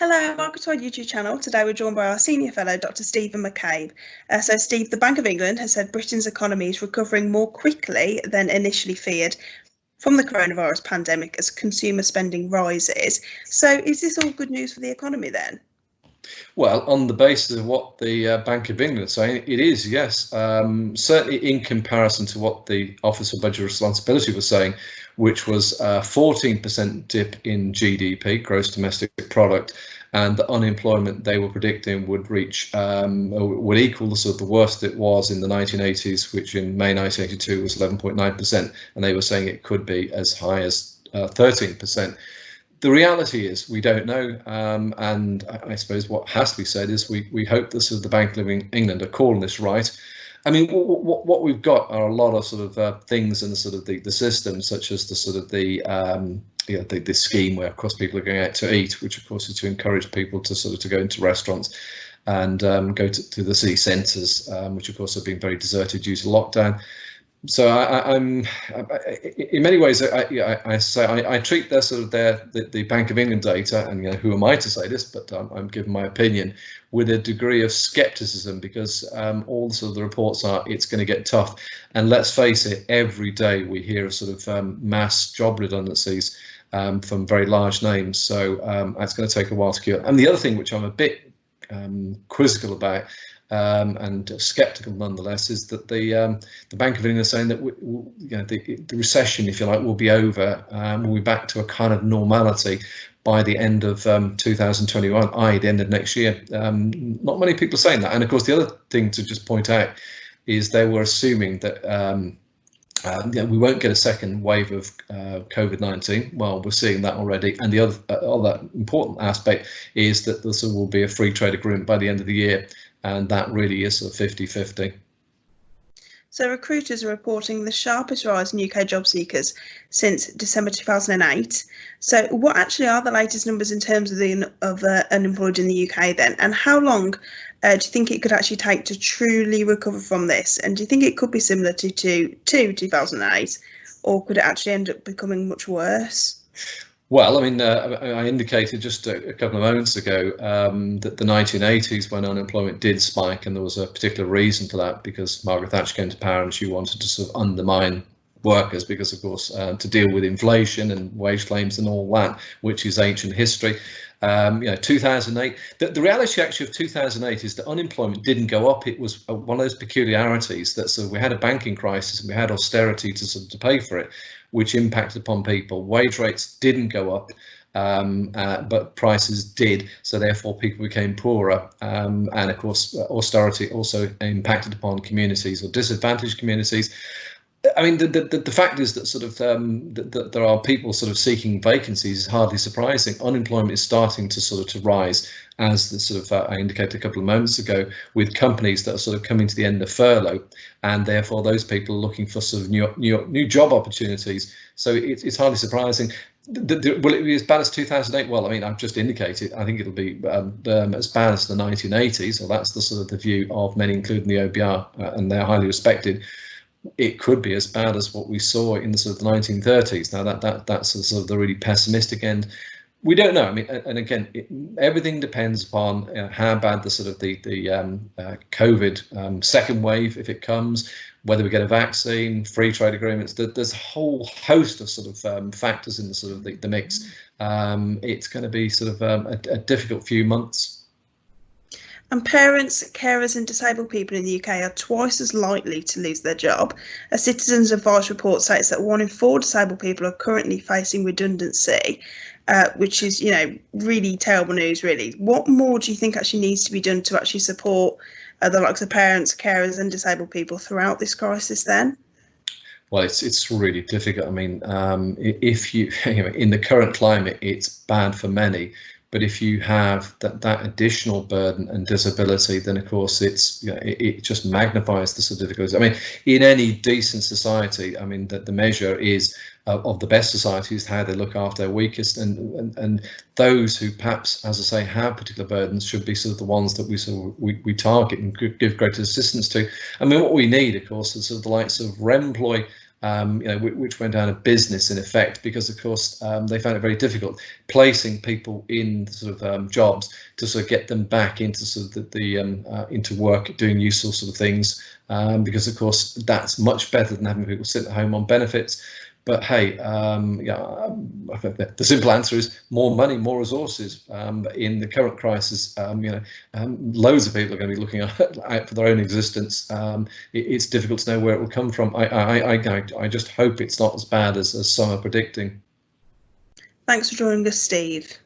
Hello, welcome to our YouTube channel. Today we're joined by our senior fellow, Dr. Stephen McCabe. So Steve, the Bank of England has said Britain's economy is recovering more quickly than initially feared from the coronavirus pandemic as consumer spending rises. So is this all good news for the economy then? Well, on the basis of what the Bank of England is saying, it is, yes. Certainly in comparison to what the Office of Budget Responsibility was saying, which was a 14% dip in GDP, gross domestic product, and the unemployment they were predicting would reach, would equal the sort of the worst it was in the 1980s, which in May 1982 was 11.9%, and they were saying it could be as high as 13%. The reality is we don't know, and I suppose what has to be said is we hope that sort of the Bank of England are calling this right. I mean, what we've got are a lot of sort of things in the sort of the system, such as the sort of the scheme where, of course, people are going out to eat, which of course is to encourage people to sort of to go into restaurants and go to the city centres, which of course have been very deserted due to lockdown. So I'm in many ways I treat their sort of the Bank of England data, and who am I to say this, but I'm giving my opinion with a degree of scepticism, because all sort of the reports are it's going to get tough, and let's face it, every day we hear of sort of mass job redundancies from very large names. So it's going to take a while to cure. And the other thing which I'm a bit quizzical about, and sceptical nonetheless, is that the Bank of England is saying that the recession, if you like, will be over. We'll be back to a kind of normality by the end of 2021, i.e. the end of next year. Not many people are saying that. And of course, the other thing to just point out is they were assuming that we won't get a second wave of COVID-19. Well, we're seeing that already. And the other important aspect is that there will be a free trade agreement by the end of the year. And that really is sort of 50-50. So recruiters are reporting the sharpest rise in UK job seekers since December 2008. So what actually are the latest numbers in terms of the unemployed in the UK then? And how long do you think it could actually take to truly recover from this? And do you think it could be similar to 2008, or could it actually end up becoming much worse? Well, I mean, I indicated just a couple of moments ago that the 1980s, when unemployment did spike, and there was a particular reason for that, because Margaret Thatcher came to power and she wanted to sort of undermine workers, because, of course, to deal with inflation and wage claims and all that, which is ancient history. 2008, the reality actually of 2008 is that unemployment didn't go up. It was one of those peculiarities that sort of we had a banking crisis and we had austerity to sort of to pay for it, which impacted upon people. Wage rates didn't go up, but prices did. So therefore people became poorer. And of course, austerity also impacted upon communities or disadvantaged communities. I mean, the fact is that sort of that there are people sort of seeking vacancies is hardly surprising. Unemployment is starting to sort of to rise, as the sort of I indicated a couple of moments ago, with companies that are sort of coming to the end of furlough, and therefore those people are looking for sort of new job opportunities. So it's hardly surprising. Will it be as bad as 2008? Well, I mean, I've just indicated, I think it'll be as bad as the 1980s, or that's the sort of the view of many, including the OBR, and they're highly respected. It could be as bad as what we saw in the sort of the 1930s. Now that's sort of the really pessimistic end. We don't know. I mean, and again, everything depends upon how bad the sort of the COVID second wave, if it comes, whether we get a vaccine, free trade agreements. There's a whole host of sort of factors in the sort of the mix. It's going to be sort of a difficult few months. And parents, carers and disabled people in the UK are twice as likely to lose their job. A Citizens Advice report states that 1 in 4 disabled people are currently facing redundancy, which is, really terrible news, really. What more do you think actually needs to be done to actually support the likes of parents, carers and disabled people throughout this crisis then? Well, it's really difficult. I mean, if you in the current climate, it's bad for many. But if you have that additional burden and disability, then of course it just magnifies the sort of difficulties. I mean, in any decent society, I mean that the measure is of the best societies how they look after their weakest, and those who perhaps, as I say, have particular burdens should be sort of the ones that we target and give greater assistance to. I mean, what we need, of course, is sort of the likes of Remploy which went out of business in effect because, of course, they found it very difficult placing people in sort of jobs to sort of get them back into sort of into work, doing useful sort of things, because, of course, that's much better than having people sit at home on benefits. But hey, the simple answer is more money, more resources. In the current crisis, loads of people are going to be looking out for their own existence. It's difficult to know where it will come from. I just hope it's not as bad as some are predicting. Thanks for joining us, Steve.